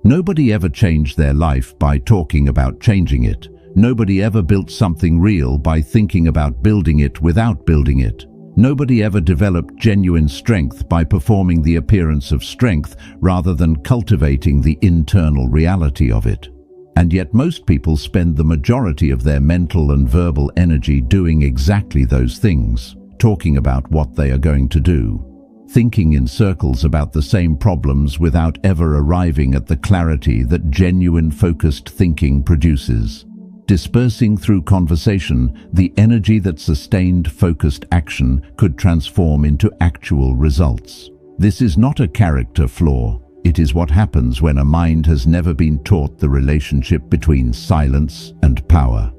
Nobody ever changed their life by talking about changing it. Nobody ever built something real by thinking about building it without building it. Nobody ever developed genuine strength by performing the appearance of strength rather than cultivating the internal reality of it. And yet most people spend the majority of their mental and verbal energy doing exactly those things, talking about what they are going to do, thinking in circles about the same problems without ever arriving at the clarity that genuine focused thinking produces. Dispersing through conversation, the energy that sustained focused action could transform into actual results. This is not a character flaw. It is what happens when a mind has never been taught the relationship between silence and power,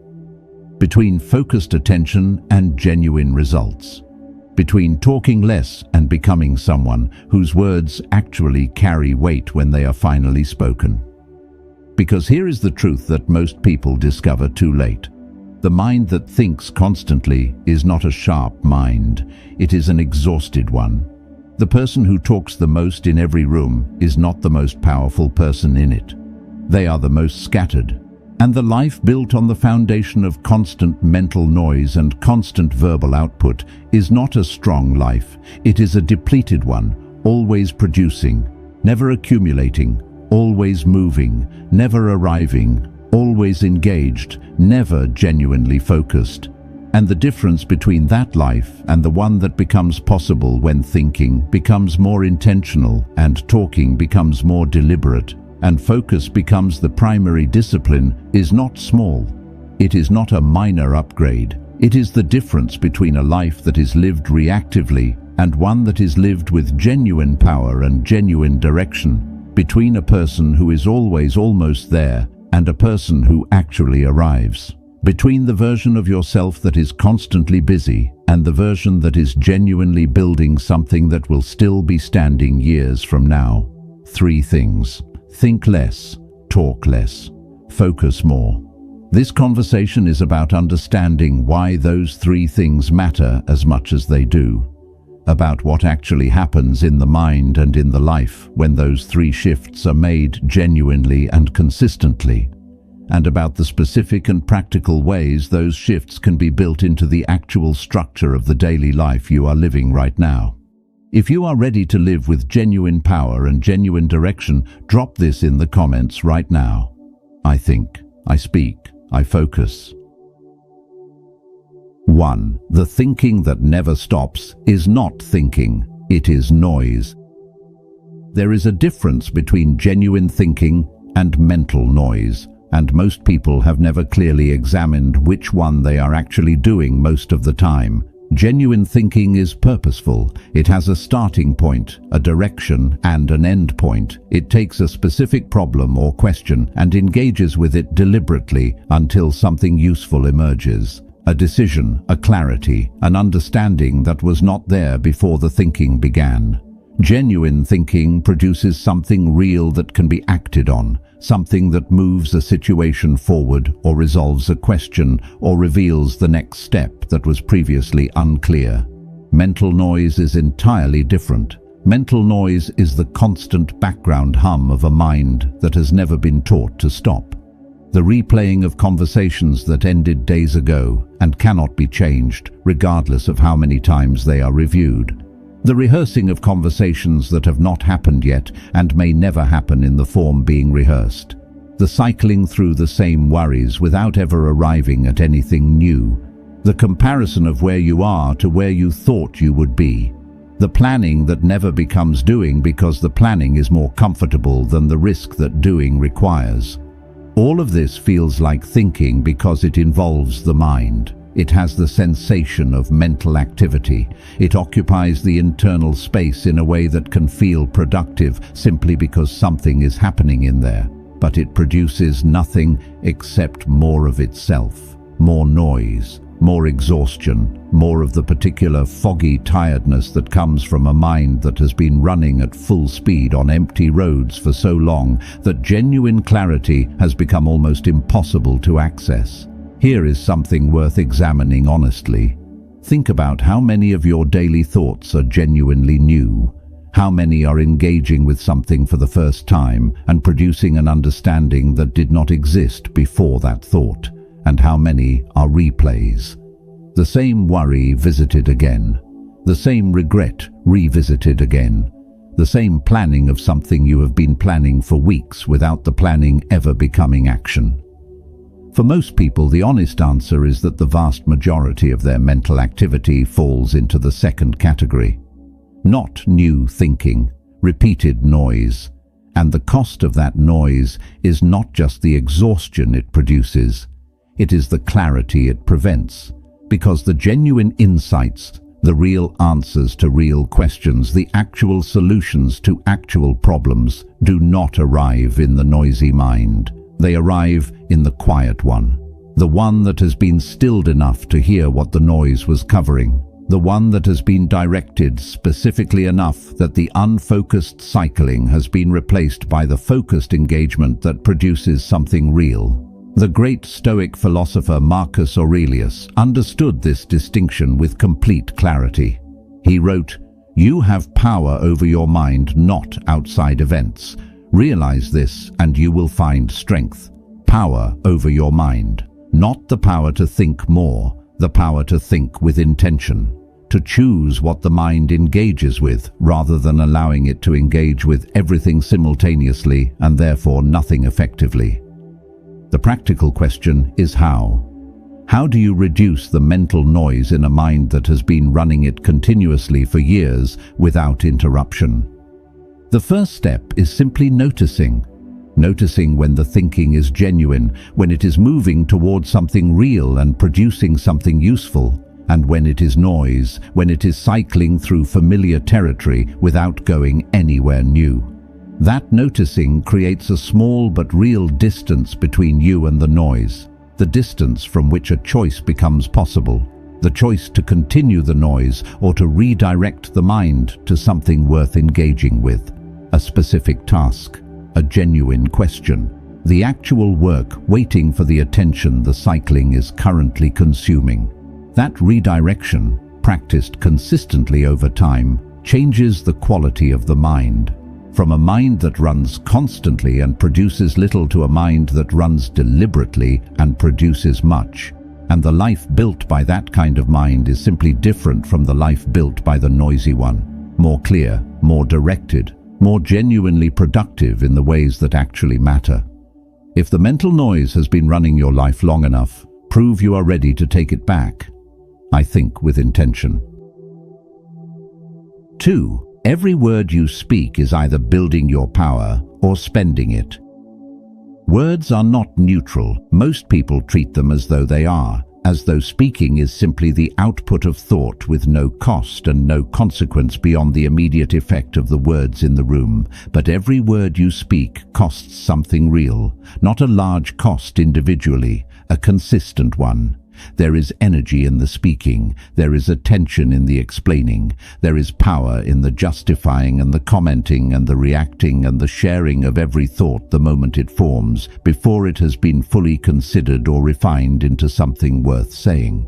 between focused attention and genuine results, between talking less and becoming someone whose words actually carry weight when they are finally spoken. Because here is the truth that most people discover too late. The mind that thinks constantly is not a sharp mind, it is an exhausted one. The person who talks the most in every room is not the most powerful person in it. They are the most scattered. And the life built on the foundation of constant mental noise and constant verbal output is not a strong life. It is a depleted one, always producing, never accumulating, always moving, never arriving, always engaged, never genuinely focused. And the difference between that life and the one that becomes possible when thinking becomes more intentional and talking becomes more deliberate and focus becomes the primary discipline is not small. It is not a minor upgrade. It is the difference between a life that is lived reactively and one that is lived with genuine power and genuine direction, between a person who is always almost there and a person who actually arrives, between the version of yourself that is constantly busy and the version that is genuinely building something that will still be standing years from now. 3 things. Think less, talk less, focus more. This conversation is about understanding why those 3 things matter as much as they do, about what actually happens in the mind and in the life when those 3 shifts are made genuinely and consistently, and about the specific and practical ways those shifts can be built into the actual structure of the daily life you are living right now. If you are ready to live with genuine power and genuine direction, drop this in the comments right now. I think, I speak, I focus. 1. The thinking that never stops is not thinking, it is noise. There is a difference between genuine thinking and mental noise, and most people have never clearly examined which one they are actually doing most of the time. Genuine thinking is purposeful. It has a starting point, a direction, and an end point. It takes a specific problem or question and engages with it deliberately until something useful emerges. A decision, a clarity, an understanding that was not there before the thinking began. Genuine thinking produces something real that can be acted on, something that moves a situation forward or resolves a question or reveals the next step that was previously unclear. Mental noise is entirely different. Mental noise is the constant background hum of a mind that has never been taught to stop. The replaying of conversations that ended days ago and cannot be changed, regardless of how many times they are reviewed. The rehearsing of conversations that have not happened yet and may never happen in the form being rehearsed. The cycling through the same worries without ever arriving at anything new. The comparison of where you are to where you thought you would be. The planning that never becomes doing because the planning is more comfortable than the risk that doing requires. All of this feels like thinking because it involves the mind. It has the sensation of mental activity. It occupies the internal space in a way that can feel productive simply because something is happening in there. But it produces nothing except more of itself, more noise, more exhaustion, more of the particular foggy tiredness that comes from a mind that has been running at full speed on empty roads for so long that genuine clarity has become almost impossible to access. Here is something worth examining honestly. Think about how many of your daily thoughts are genuinely new. How many are engaging with something for the first time and producing an understanding that did not exist before that thought? And how many are replays? The same worry visited again. The same regret revisited again. The same planning of something you have been planning for weeks without the planning ever becoming action. For most people, the honest answer is that the vast majority of their mental activity falls into the second category. Not new thinking, repeated noise. And the cost of that noise is not just the exhaustion it produces, it is the clarity it prevents. Because the genuine insights, the real answers to real questions, the actual solutions to actual problems, do not arrive in the noisy mind. They arrive in the quiet one. The one that has been stilled enough to hear what the noise was covering. The one that has been directed specifically enough that the unfocused cycling has been replaced by the focused engagement that produces something real. The great Stoic philosopher Marcus Aurelius understood this distinction with complete clarity. He wrote, "You have power over your mind, not outside events. Realize this and you will find strength. Power over your mind. Not the power to think more, the power to think with intention. To choose what the mind engages with, rather than allowing it to engage with everything simultaneously and therefore nothing effectively." The practical question is how. How do you reduce the mental noise in a mind that has been running it continuously for years without interruption? The first step is simply noticing. Noticing when the thinking is genuine, when it is moving towards something real and producing something useful, and when it is noise, when it is cycling through familiar territory without going anywhere new. That noticing creates a small but real distance between you and the noise, the distance from which a choice becomes possible, the choice to continue the noise or to redirect the mind to something worth engaging with, a specific task, a genuine question, the actual work waiting for the attention the cycling is currently consuming. That redirection, practiced consistently over time, changes the quality of the mind. From a mind that runs constantly and produces little to a mind that runs deliberately and produces much. And the life built by that kind of mind is simply different from the life built by the noisy one. More clear, more directed, more genuinely productive in the ways that actually matter. If the mental noise has been running your life long enough, prove you are ready to take it back. I think with intention. 2. Every word you speak is either building your power or spending it. Words are not neutral. Most people treat them as though they are, as though speaking is simply the output of thought with no cost and no consequence beyond the immediate effect of the words in the room. But every word you speak costs something real, not a large cost individually, a consistent one. There is energy in the speaking, there is attention in the explaining, there is power in the justifying and the commenting and the reacting and the sharing of every thought the moment it forms, before it has been fully considered or refined into something worth saying.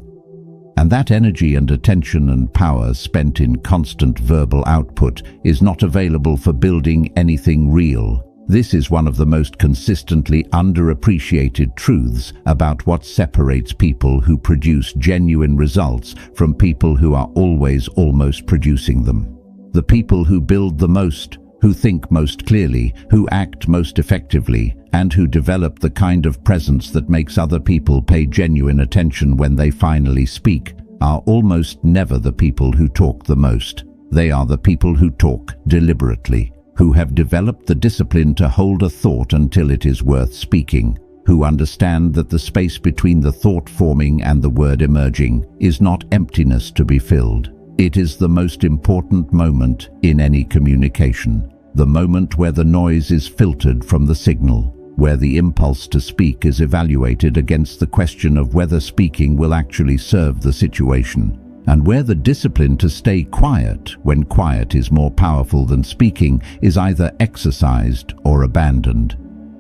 And that energy and attention and power spent in constant verbal output is not available for building anything real. This is one of the most consistently underappreciated truths about what separates people who produce genuine results from people who are always almost producing them. The people who build the most, who think most clearly, who act most effectively, and who develop the kind of presence that makes other people pay genuine attention when they finally speak, are almost never the people who talk the most. They are the people who talk deliberately, who have developed the discipline to hold a thought until it is worth speaking, who understand that the space between the thought forming and the word emerging is not emptiness to be filled. It is the most important moment in any communication, the moment where the noise is filtered from the signal, where the impulse to speak is evaluated against the question of whether speaking will actually serve the situation, and where the discipline to stay quiet when quiet is more powerful than speaking is either exercised or abandoned.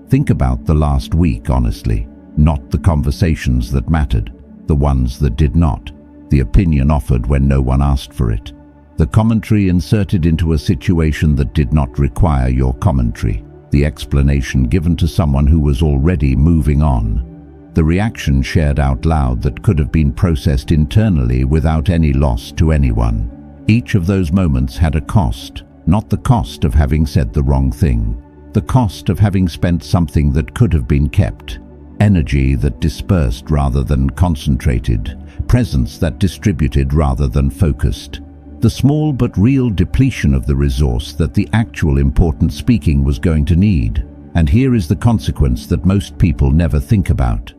Think about the last week honestly, not the conversations that mattered, the ones that did not, the opinion offered when no one asked for it, The commentary inserted into a situation that did not require your commentary. The explanation given to someone who was already moving on. The reaction shared out loud that could have been processed internally without any loss to anyone. Each of those moments had a cost, not the cost of having said the wrong thing. The cost of having spent something that could have been kept. Energy that dispersed rather than concentrated. Presence that distributed rather than focused. The small but real depletion of the resource that the actual important speaking was going to need. And here is the consequence that most people never think about.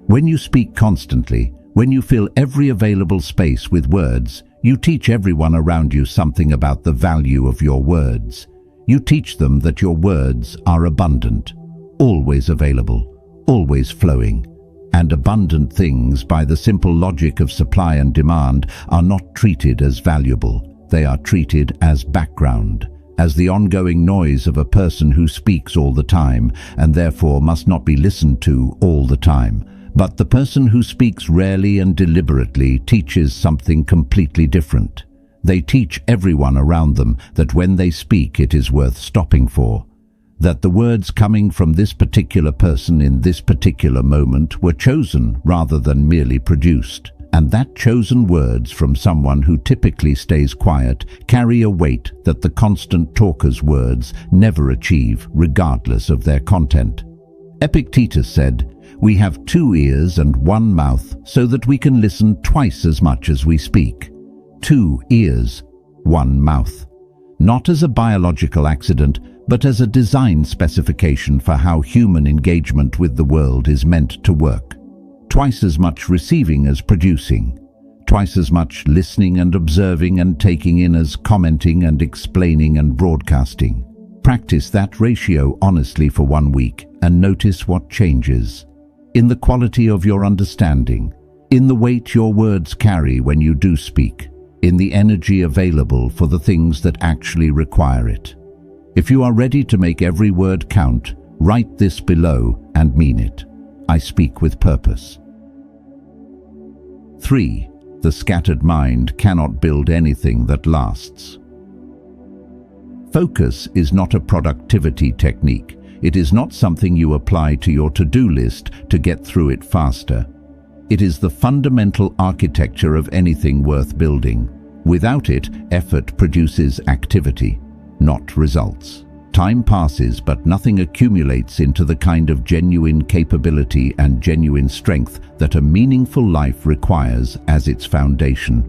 When you speak constantly, when you fill every available space with words, you teach everyone around you something about the value of your words. You teach them that your words are abundant, always available, always flowing. And abundant things, by the simple logic of supply and demand, are not treated as valuable. They are treated as background, as the ongoing noise of a person who speaks all the time, and therefore must not be listened to all the time. But the person who speaks rarely and deliberately teaches something completely different. They teach everyone around them that when they speak it is worth stopping for. That the words coming from this particular person in this particular moment were chosen rather than merely produced. And that chosen words from someone who typically stays quiet carry a weight that the constant talker's words never achieve, regardless of their content. Epictetus said, "We have 2 ears and 1 mouth so that we can listen twice as much as we speak." 2 ears, 1 mouth. Not as a biological accident, but as a design specification for how human engagement with the world is meant to work. Twice as much receiving as producing. Twice as much listening and observing and taking in as commenting and explaining and broadcasting. Practice that ratio honestly for 1 week and notice what changes. In the quality of your understanding, in the weight your words carry when you do speak, in the energy available for the things that actually require it. If you are ready to make every word count, write this below and mean it. I speak with purpose. 3. The scattered mind cannot build anything that lasts. Focus is not a productivity technique. It is not something you apply to your to-do list to get through it faster. It is the fundamental architecture of anything worth building. Without it, effort produces activity, not results. Time passes, but nothing accumulates into the kind of genuine capability and genuine strength that a meaningful life requires as its foundation.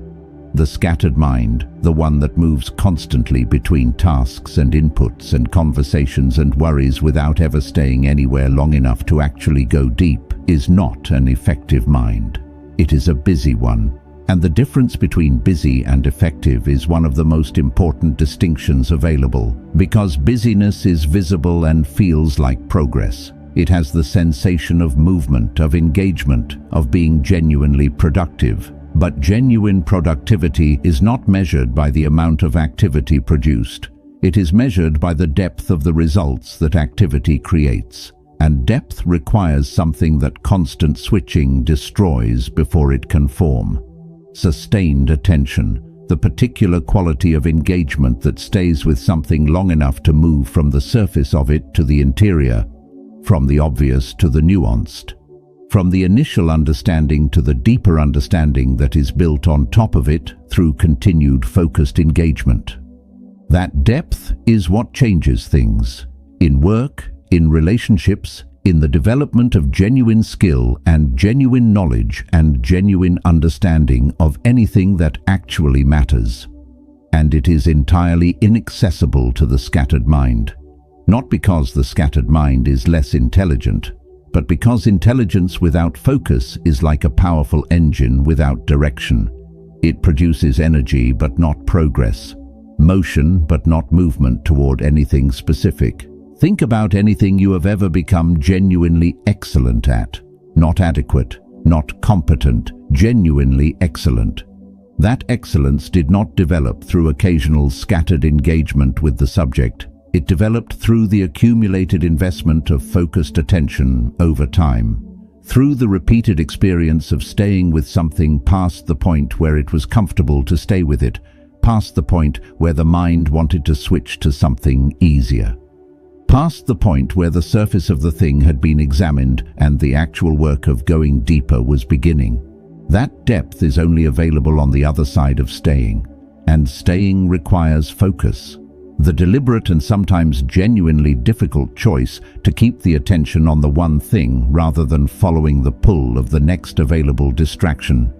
The scattered mind, the one that moves constantly between tasks and inputs and conversations and worries without ever staying anywhere long enough to actually go deep, is not an effective mind. It is a busy one. And the difference between busy and effective is one of the most important distinctions available, because busyness is visible and feels like progress. It has the sensation of movement, of engagement, of being genuinely productive. But genuine productivity is not measured by the amount of activity produced. It is measured by the depth of the results that activity creates. And depth requires something that constant switching destroys before it can form. Sustained attention, the particular quality of engagement that stays with something long enough to move from the surface of it to the interior, from the obvious to the nuanced, from the initial understanding to the deeper understanding that is built on top of it through continued focused engagement. That depth is what changes things, in work, in relationships, in the development of genuine skill and genuine knowledge and genuine understanding of anything that actually matters. And it is entirely inaccessible to the scattered mind. Not because the scattered mind is less intelligent, but because intelligence without focus is like a powerful engine without direction. It produces energy but not progress, motion but not movement toward anything specific. Think about anything you have ever become genuinely excellent at. Not adequate, not competent, genuinely excellent. That excellence did not develop through occasional scattered engagement with the subject. It developed through the accumulated investment of focused attention over time. Through the repeated experience of staying with something past the point where it was comfortable to stay with it, past the point where the mind wanted to switch to something easier. Past the point where the surface of the thing had been examined and the actual work of going deeper was beginning. That depth is only available on the other side of staying, and staying requires focus. The deliberate and sometimes genuinely difficult choice to keep the attention on the one thing rather than following the pull of the next available distraction.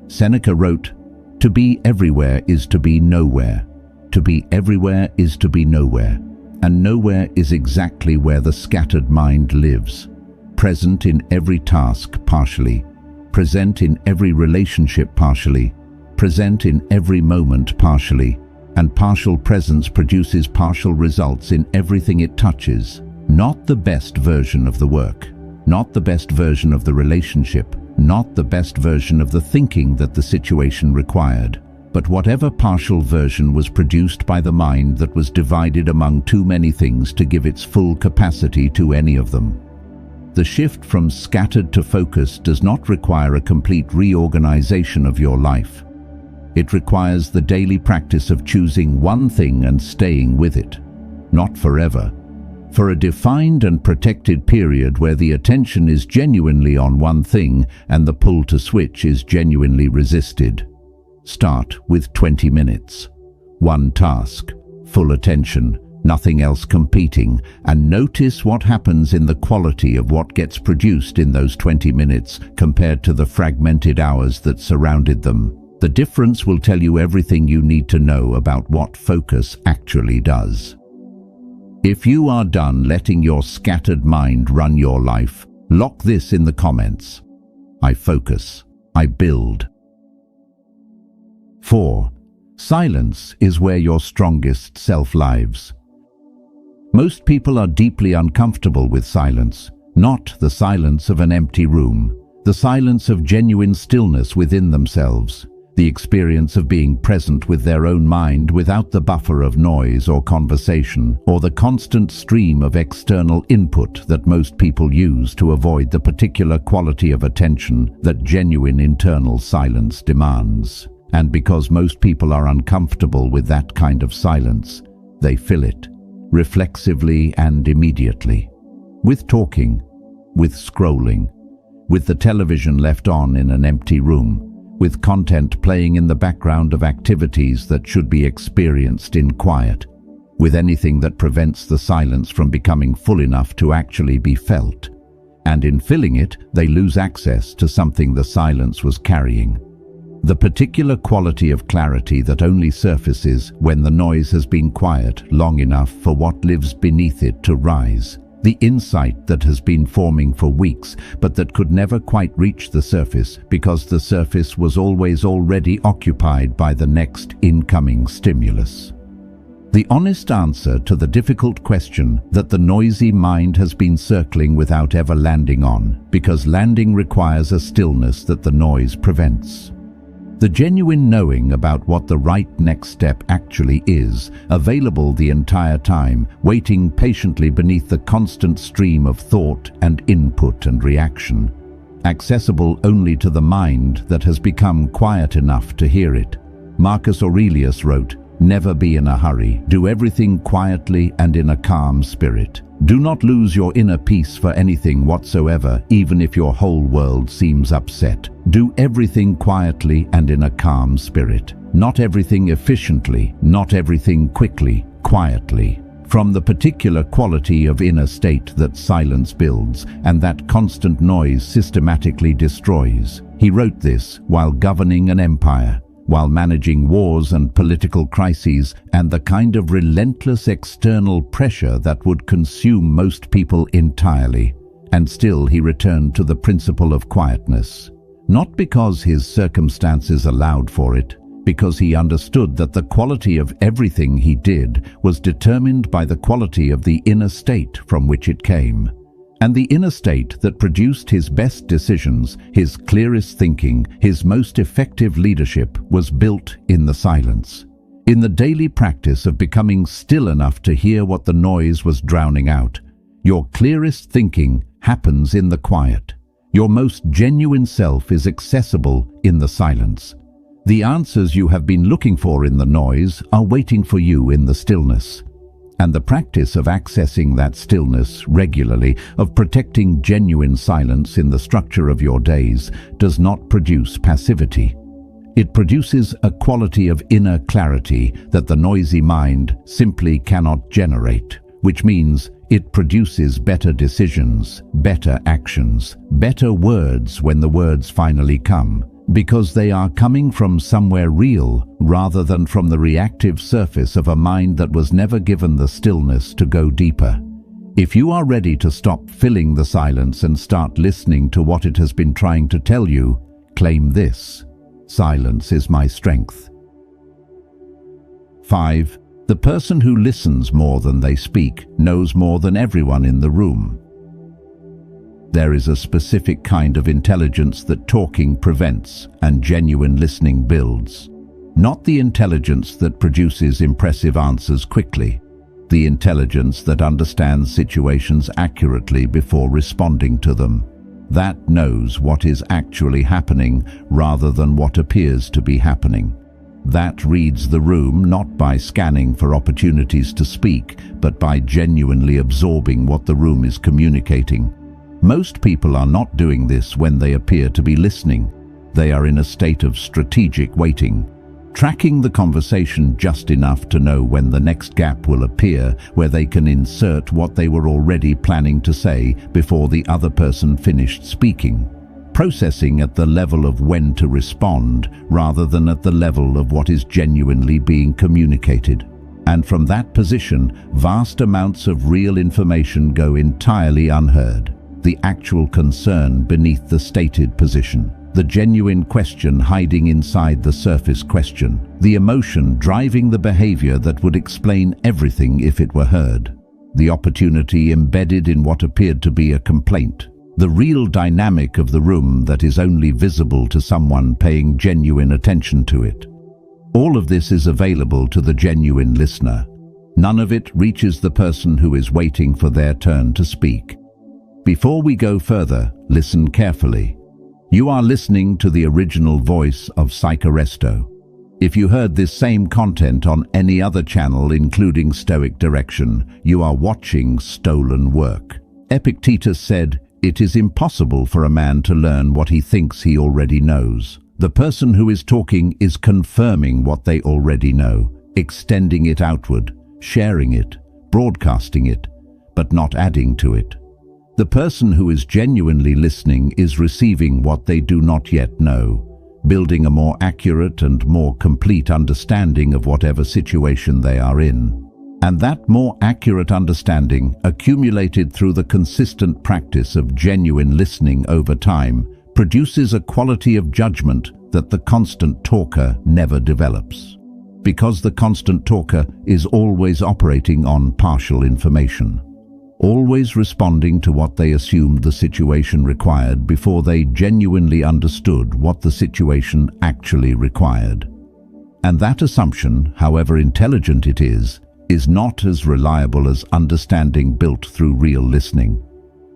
Seneca wrote, "To be everywhere is to be nowhere. To be everywhere is to be nowhere. And nowhere is exactly where the scattered mind lives. Present in every task partially. Present in every relationship partially. Present in every moment partially. And partial presence produces partial results in everything it touches. Not the best version of the work. Not the best version of the relationship. Not the best version of the thinking that the situation required. But whatever partial version was produced by the mind that was divided among too many things to give its full capacity to any of them." The shift from scattered to focus does not require a complete reorganization of your life. It requires the daily practice of choosing one thing and staying with it. Not forever. For a defined and protected period where the attention is genuinely on one thing and the pull to switch is genuinely resisted. Start with 20 minutes. One task, full attention, nothing else competing, and notice what happens in the quality of what gets produced in those 20 minutes compared to the fragmented hours that surrounded them. The difference will tell you everything you need to know about what focus actually does. If you are done letting your scattered mind run your life, lock this in the comments. I focus. I build. 4. Silence is where your strongest self lives. Most people are deeply uncomfortable with silence, not the silence of an empty room, the silence of genuine stillness within themselves, the experience of being present with their own mind without the buffer of noise or conversation, or the constant stream of external input that most people use to avoid the particular quality of attention that genuine internal silence demands. And because most people are uncomfortable with that kind of silence, they fill it, reflexively and immediately. With talking, with scrolling, with the television left on in an empty room, with content playing in the background of activities that should be experienced in quiet, with anything that prevents the silence from becoming full enough to actually be felt. And in filling it, they lose access to something the silence was carrying. The particular quality of clarity that only surfaces when the noise has been quiet long enough for what lives beneath it to rise. The insight that has been forming for weeks, but that could never quite reach the surface because the surface was always already occupied by the next incoming stimulus. The honest answer to the difficult question that the noisy mind has been circling without ever landing on, because landing requires a stillness that the noise prevents. The genuine knowing about what the right next step actually is, available the entire time, waiting patiently beneath the constant stream of thought and input and reaction, accessible only to the mind that has become quiet enough to hear it. Marcus Aurelius wrote, "Never be in a hurry. Do everything quietly and in a calm spirit. Do not lose your inner peace for anything whatsoever, even if your whole world seems upset. Do everything quietly and in a calm spirit. Not everything efficiently, not everything quickly, quietly." From the particular quality of inner state that silence builds and that constant noise systematically destroys. He wrote this while governing an empire, while managing wars and political crises and the kind of relentless external pressure that would consume most people entirely. And still he returned to the principle of quietness. Not because his circumstances allowed for it, because he understood that the quality of everything he did was determined by the quality of the inner state from which it came. And the inner state that produced his best decisions, his clearest thinking, his most effective leadership was built in the silence. In the daily practice of becoming still enough to hear what the noise was drowning out. Your clearest thinking happens in the quiet. Your most genuine self is accessible in the silence. The answers you have been looking for in the noise are waiting for you in the stillness. And the practice of accessing that stillness regularly, of protecting genuine silence in the structure of your days, does not produce passivity. It produces a quality of inner clarity that the noisy mind simply cannot generate, which means it produces better decisions, better actions, better words when the words finally come, because they are coming from somewhere real rather than from the reactive surface of a mind that was never given the stillness to go deeper. If you are ready to stop filling the silence and start listening to what it has been trying to tell you, claim this: silence is my strength. 5. The person who listens more than they speak knows more than everyone in the room. There is a specific kind of intelligence that talking prevents and genuine listening builds. Not the intelligence that produces impressive answers quickly. The intelligence that understands situations accurately before responding to them. That knows what is actually happening rather than what appears to be happening. That reads the room not by scanning for opportunities to speak, but by genuinely absorbing what the room is communicating. Most people are not doing this when they appear to be listening. They are in a state of strategic waiting, tracking the conversation just enough to know when the next gap will appear where they can insert what they were already planning to say before the other person finished speaking. Processing at the level of when to respond rather than at the level of what is genuinely being communicated. And from that position, vast amounts of real information go entirely unheard. The actual concern beneath the stated position, the genuine question hiding inside the surface question, the emotion driving the behavior that would explain everything if it were heard, the opportunity embedded in what appeared to be a complaint, the real dynamic of the room that is only visible to someone paying genuine attention to it. All of this is available to the genuine listener. None of it reaches the person who is waiting for their turn to speak. Before we go further, listen carefully. You are listening to the original voice of Psychoresto. If you heard this same content on any other channel, including Stoic Direction, you are watching stolen work. Epictetus said, "It is impossible for a man to learn what he thinks he already knows." The person who is talking is confirming what they already know, extending it outward, sharing it, broadcasting it, but not adding to it. The person who is genuinely listening is receiving what they do not yet know, building a more accurate and more complete understanding of whatever situation they are in. And that more accurate understanding, accumulated through the consistent practice of genuine listening over time, produces a quality of judgment that the constant talker never develops. Because the constant talker is always operating on partial information, always responding to what they assumed the situation required before they genuinely understood what the situation actually required. And that assumption, however intelligent it is not as reliable as understanding built through real listening.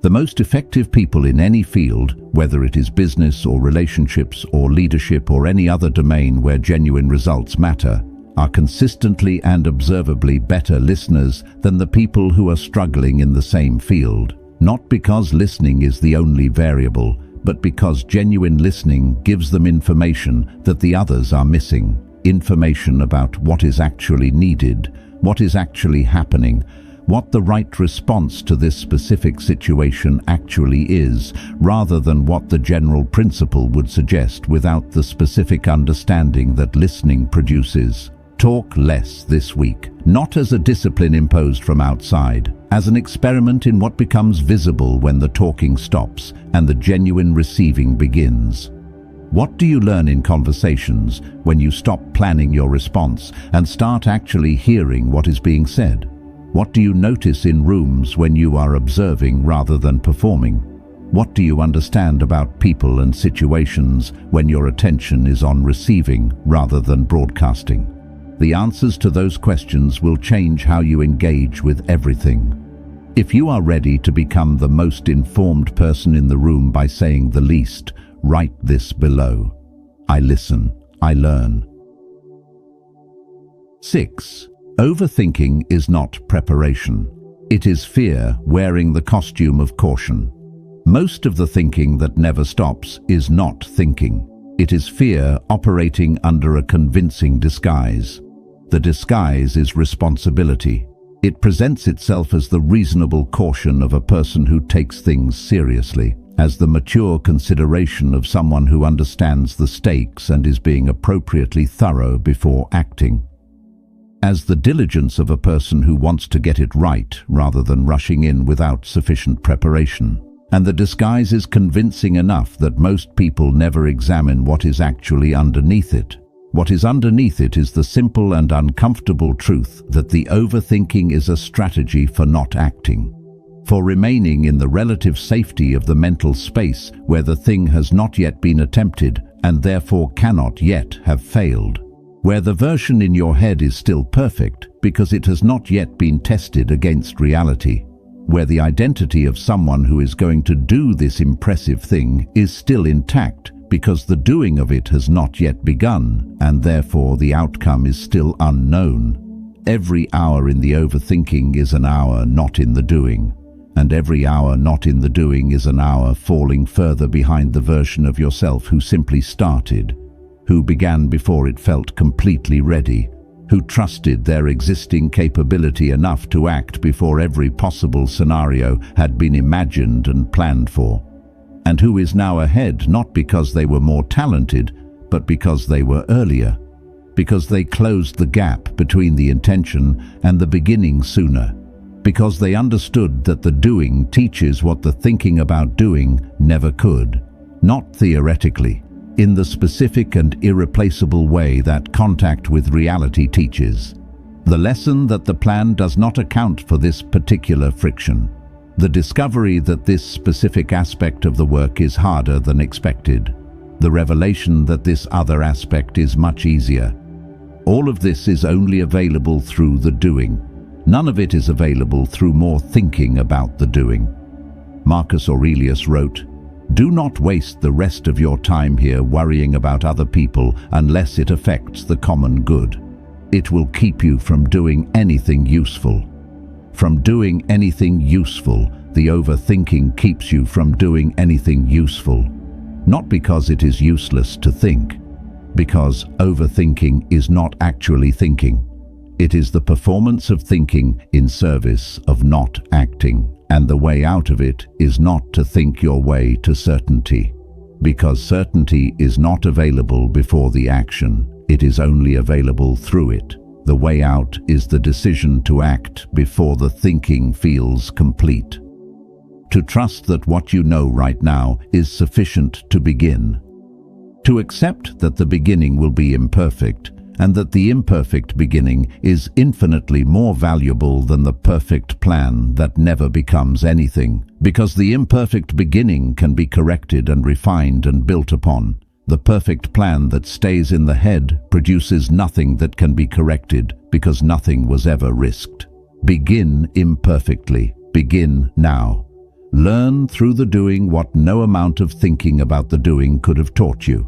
The most effective people in any field, whether it is business or relationships or leadership or any other domain where genuine results matter, are consistently and observably better listeners than the people who are struggling in the same field. Not because listening is the only variable, but because genuine listening gives them information that the others are missing. Information about what is actually needed, what is actually happening, what the right response to this specific situation actually is, rather than what the general principle would suggest without the specific understanding that listening produces. Talk less this week, not as a discipline imposed from outside, as an experiment in what becomes visible when the talking stops and the genuine receiving begins. What do you learn in conversations when you stop planning your response and start actually hearing what is being said? What do you notice in rooms when you are observing rather than performing? What do you understand about people and situations when your attention is on receiving rather than broadcasting? The answers to those questions will change how you engage with everything. If you are ready to become the most informed person in the room by saying the least, write this below. I listen, I learn. 6. Overthinking is not preparation. It is fear wearing the costume of caution. Most of the thinking that never stops is not thinking. It is fear operating under a convincing disguise. The disguise is responsibility. It presents itself as the reasonable caution of a person who takes things seriously, as the mature consideration of someone who understands the stakes and is being appropriately thorough before acting, as the diligence of a person who wants to get it right rather than rushing in without sufficient preparation. And the disguise is convincing enough that most people never examine what is actually underneath it. What is underneath it is the simple and uncomfortable truth that the overthinking is a strategy for not acting, for remaining in the relative safety of the mental space where the thing has not yet been attempted and therefore cannot yet have failed, where the version in your head is still perfect because it has not yet been tested against reality, where the identity of someone who is going to do this impressive thing is still intact because the doing of it has not yet begun, and therefore the outcome is still unknown. Every hour in the overthinking is an hour not in the doing, and every hour not in the doing is an hour falling further behind the version of yourself who simply started, who began before it felt completely ready, who trusted their existing capability enough to act before every possible scenario had been imagined and planned for, and who is now ahead not because they were more talented, but because they were earlier, because they closed the gap between the intention and the beginning sooner, because they understood that the doing teaches what the thinking about doing never could, not theoretically, in the specific and irreplaceable way that contact with reality teaches. The lesson that the plan does not account for this particular friction. The discovery that this specific aspect of the work is harder than expected. The revelation that this other aspect is much easier. All of this is only available through the doing. None of it is available through more thinking about the doing. Marcus Aurelius wrote, "Do not waste the rest of your time here worrying about other people unless it affects the common good. It will keep you from doing anything useful." From doing anything useful, the overthinking keeps you from doing anything useful. Not because it is useless to think, because overthinking is not actually thinking. It is the performance of thinking in service of not acting, and the way out of it is not to think your way to certainty, because certainty is not available before the action, it is only available through it. The way out is the decision to act before the thinking feels complete. To trust that what you know right now is sufficient to begin. To accept that the beginning will be imperfect, and that the imperfect beginning is infinitely more valuable than the perfect plan that never becomes anything, because the imperfect beginning can be corrected and refined and built upon. The perfect plan that stays in the head produces nothing that can be corrected because nothing was ever risked. Begin imperfectly. Begin now. Learn through the doing what no amount of thinking about the doing could have taught you,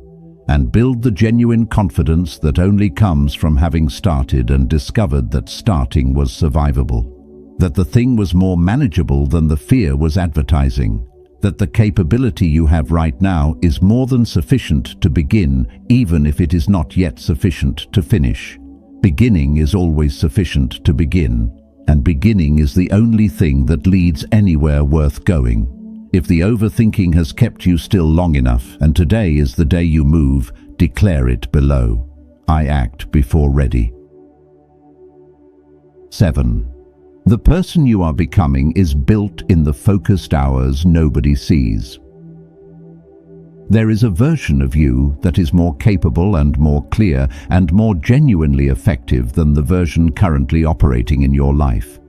and build the genuine confidence that only comes from having started and discovered that starting was survivable, that the thing was more manageable than the fear was advertising, that the capability you have right now is more than sufficient to begin, even if it is not yet sufficient to finish. Beginning is always sufficient to begin, and beginning is the only thing that leads anywhere worth going. If the overthinking has kept you still long enough, and today is the day you move, declare it below. I act before ready. 7. The person you are becoming is built in the focused hours nobody sees. There is a version of you that is more capable and more clear and more genuinely effective than the version currently operating in your life.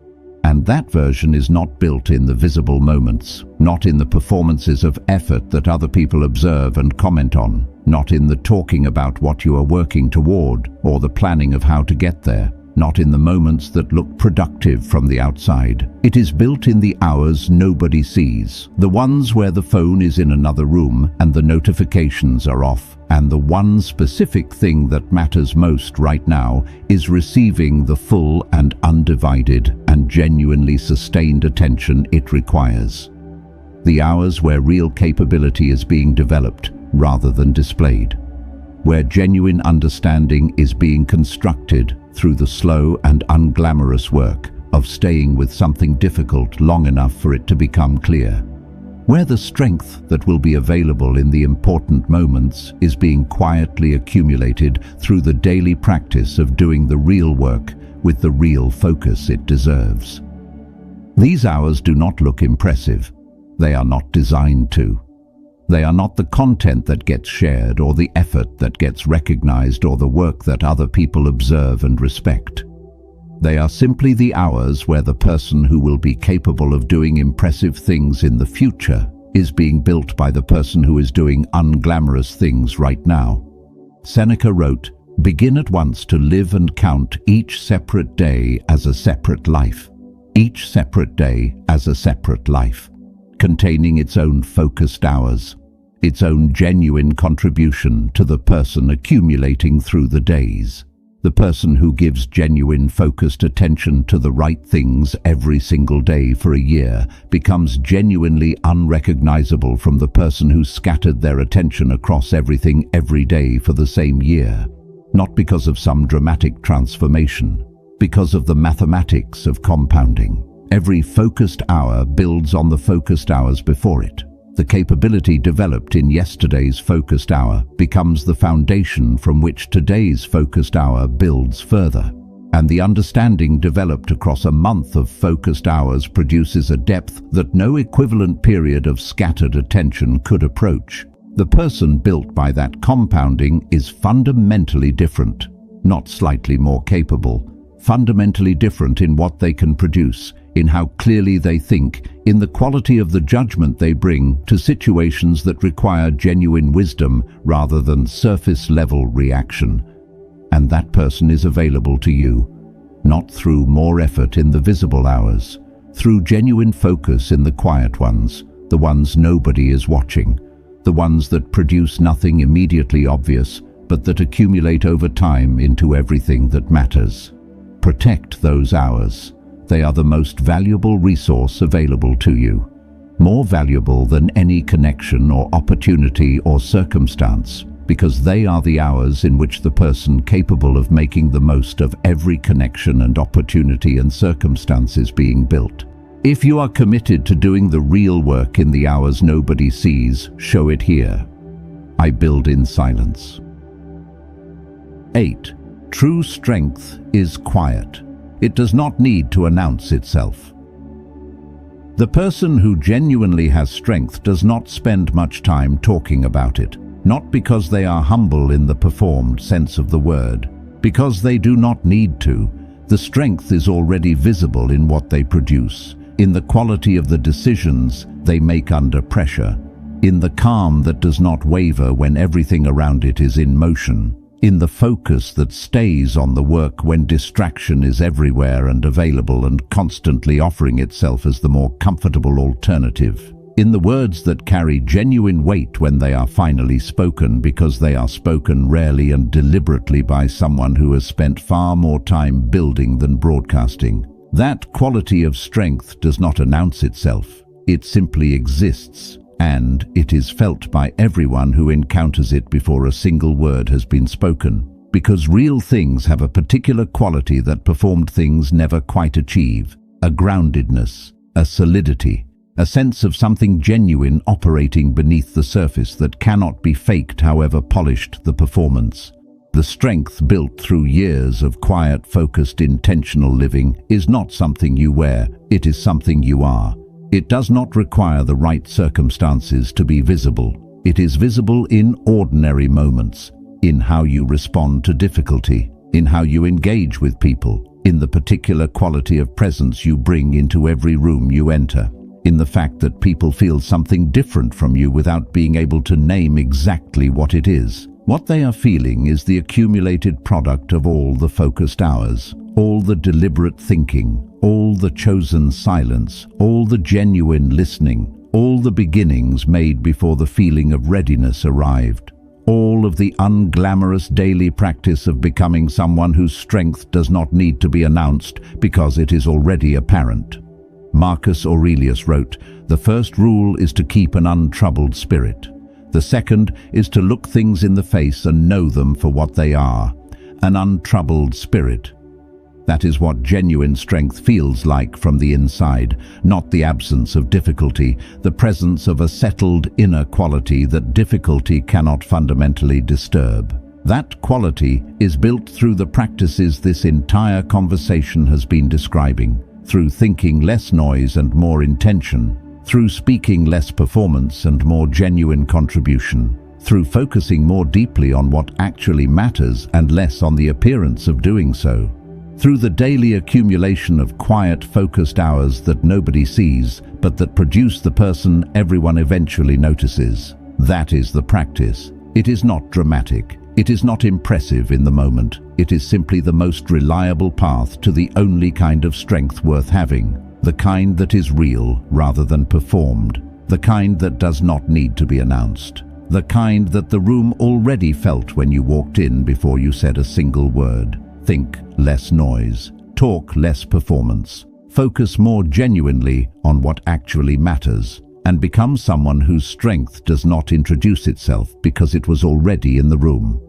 And that version is not built in the visible moments, not in the performances of effort that other people observe and comment on, not in the talking about what you are working toward or the planning of how to get there, not in the moments that look productive from the outside. It is built in the hours nobody sees, the ones where the phone is in another room and the notifications are off And the one specific thing that matters most right now is receiving the full and undivided and genuinely sustained attention it requires. The hours where real capability is being developed rather than displayed, where genuine understanding is being constructed through the slow and unglamorous work of staying with something difficult long enough for it to become clear, where the strength that will be available in the important moments is being quietly accumulated through the daily practice of doing the real work with the real focus it deserves. These hours do not look impressive. They are not designed to. They are not the content that gets shared or the effort that gets recognized or the work that other people observe and respect. They are simply the hours where the person who will be capable of doing impressive things in the future is being built by the person who is doing unglamorous things right now. Seneca wrote, "Begin at once to live and count each separate day as a separate life. Each separate day as a separate life, containing its own focused hours, its own genuine contribution to the person accumulating through the days. The person who gives genuine focused attention to the right things every single day for a year becomes genuinely unrecognizable from the person who scattered their attention across everything every day for the same year. Not because of some dramatic transformation, because of the mathematics of compounding. Every focused hour builds on the focused hours before it. The capability developed in yesterday's focused hour becomes the foundation from which today's focused hour builds further. And the understanding developed across a month of focused hours produces a depth that no equivalent period of scattered attention could approach. The person built by that compounding is fundamentally different, not slightly more capable, fundamentally different in what they can produce, in how clearly they think, in the quality of the judgment they bring to situations that require genuine wisdom rather than surface-level reaction. And that person is available to you, not through more effort in the visible hours, through genuine focus in the quiet ones, the ones nobody is watching, the ones that produce nothing immediately obvious, but that accumulate over time into everything that matters. Protect those hours. They are the most valuable resource available to you, more valuable than any connection or opportunity or circumstance, because they are the hours in which the person capable of making the most of every connection and opportunity and circumstance is being built. If you are committed to doing the real work in the hours nobody sees, show it here. I build in silence. 8. True strength is quiet. It does not need to announce itself. The person who genuinely has strength does not spend much time talking about it, not because they are humble in the performed sense of the word, because they do not need to. The strength is already visible in what they produce, in the quality of the decisions they make under pressure, in the calm that does not waver when everything around it is in motion, in the focus that stays on the work when distraction is everywhere and available and constantly offering itself as the more comfortable alternative, in the words that carry genuine weight when they are finally spoken because they are spoken rarely and deliberately by someone who has spent far more time building than broadcasting. That quality of strength does not announce itself. It simply exists. And it is felt by everyone who encounters it before a single word has been spoken, because real things have a particular quality that performed things never quite achieve, a groundedness, a solidity, a sense of something genuine operating beneath the surface that cannot be faked however polished the performance. The strength built through years of quiet, focused, intentional living is not something you wear, it is something you are. It does not require the right circumstances to be visible. It is visible in ordinary moments, in how you respond to difficulty, in how you engage with people, in the particular quality of presence you bring into every room you enter, in the fact that people feel something different from you without being able to name exactly what it is. What they are feeling is the accumulated product of all the focused hours, all the deliberate thinking, all the chosen silence, all the genuine listening, all the beginnings made before the feeling of readiness arrived, all of the unglamorous daily practice of becoming someone whose strength does not need to be announced because it is already apparent. Marcus Aurelius wrote, "The first rule is to keep an untroubled spirit. The second is to look things in the face and know them for what they are, an untroubled spirit." That is what genuine strength feels like from the inside, not the absence of difficulty, the presence of a settled inner quality that difficulty cannot fundamentally disturb. That quality is built through the practices this entire conversation has been describing, through thinking less noise and more intention, through speaking less performance and more genuine contribution, through focusing more deeply on what actually matters and less on the appearance of doing so, through the daily accumulation of quiet, focused hours that nobody sees, but that produce the person everyone eventually notices. That is the practice. It is not dramatic. It is not impressive in the moment. It is simply the most reliable path to the only kind of strength worth having, the kind that is real rather than performed, the kind that does not need to be announced, the kind that the room already felt when you walked in before you said a single word. Think less noise, talk less performance, focus more genuinely on what actually matters, and become someone whose strength does not introduce itself because it was already in the room.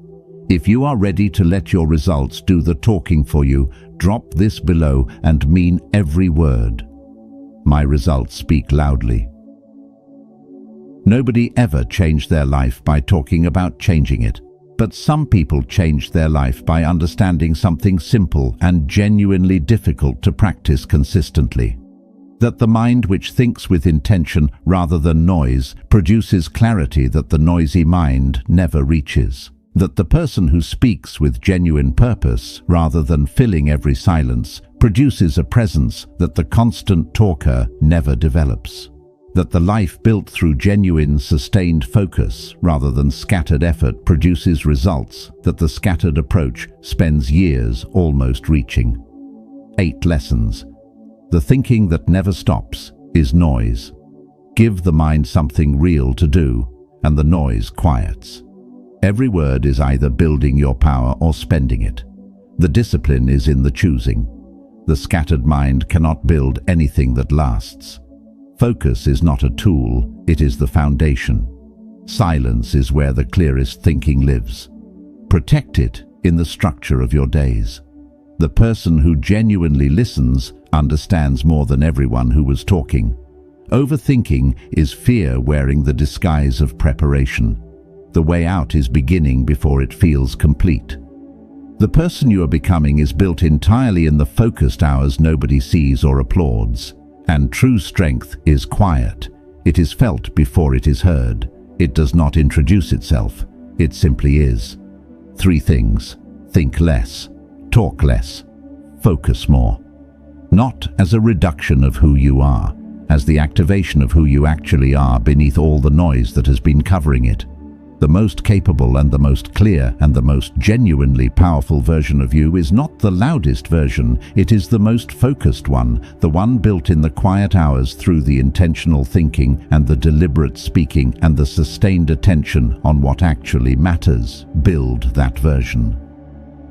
If you are ready to let your results do the talking for you, drop this below and mean every word. My results speak loudly. Nobody ever changed their life by talking about changing it. But some people changed their life by understanding something simple and genuinely difficult to practice consistently. That the mind which thinks with intention rather than noise produces clarity that the noisy mind never reaches. That the person who speaks with genuine purpose rather than filling every silence produces a presence that the constant talker never develops. That the life built through genuine, sustained focus rather than scattered effort produces results that the scattered approach spends years almost reaching. 8 lessons. The thinking that never stops is noise. Give the mind something real to do, and the noise quiets. Every word is either building your power or spending it. The discipline is in the choosing. The scattered mind cannot build anything that lasts. Focus is not a tool, it is the foundation. Silence is where the clearest thinking lives. Protect it in the structure of your days. The person who genuinely listens understands more than everyone who was talking. Overthinking is fear wearing the disguise of preparation. The way out is beginning before it feels complete. The person you are becoming is built entirely in the focused hours nobody sees or applauds. And true strength is quiet. It is felt before it is heard. It does not introduce itself. It simply is. 3 things. Think less. Talk less. Focus more. Not as a reduction of who you are, as the activation of who you actually are beneath all the noise that has been covering it. The most capable and the most clear and the most genuinely powerful version of you is not the loudest version, it is the most focused one, the one built in the quiet hours through the intentional thinking and the deliberate speaking and the sustained attention on what actually matters. Build that version.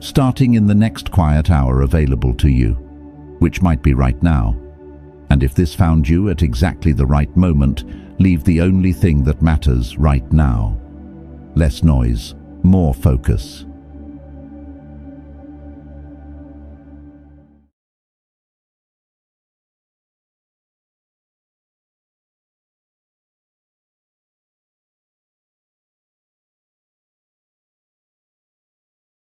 Starting in the next quiet hour available to you, which might be right now. And if this found you at exactly the right moment, leave the only thing that matters right now. Less noise, more focus.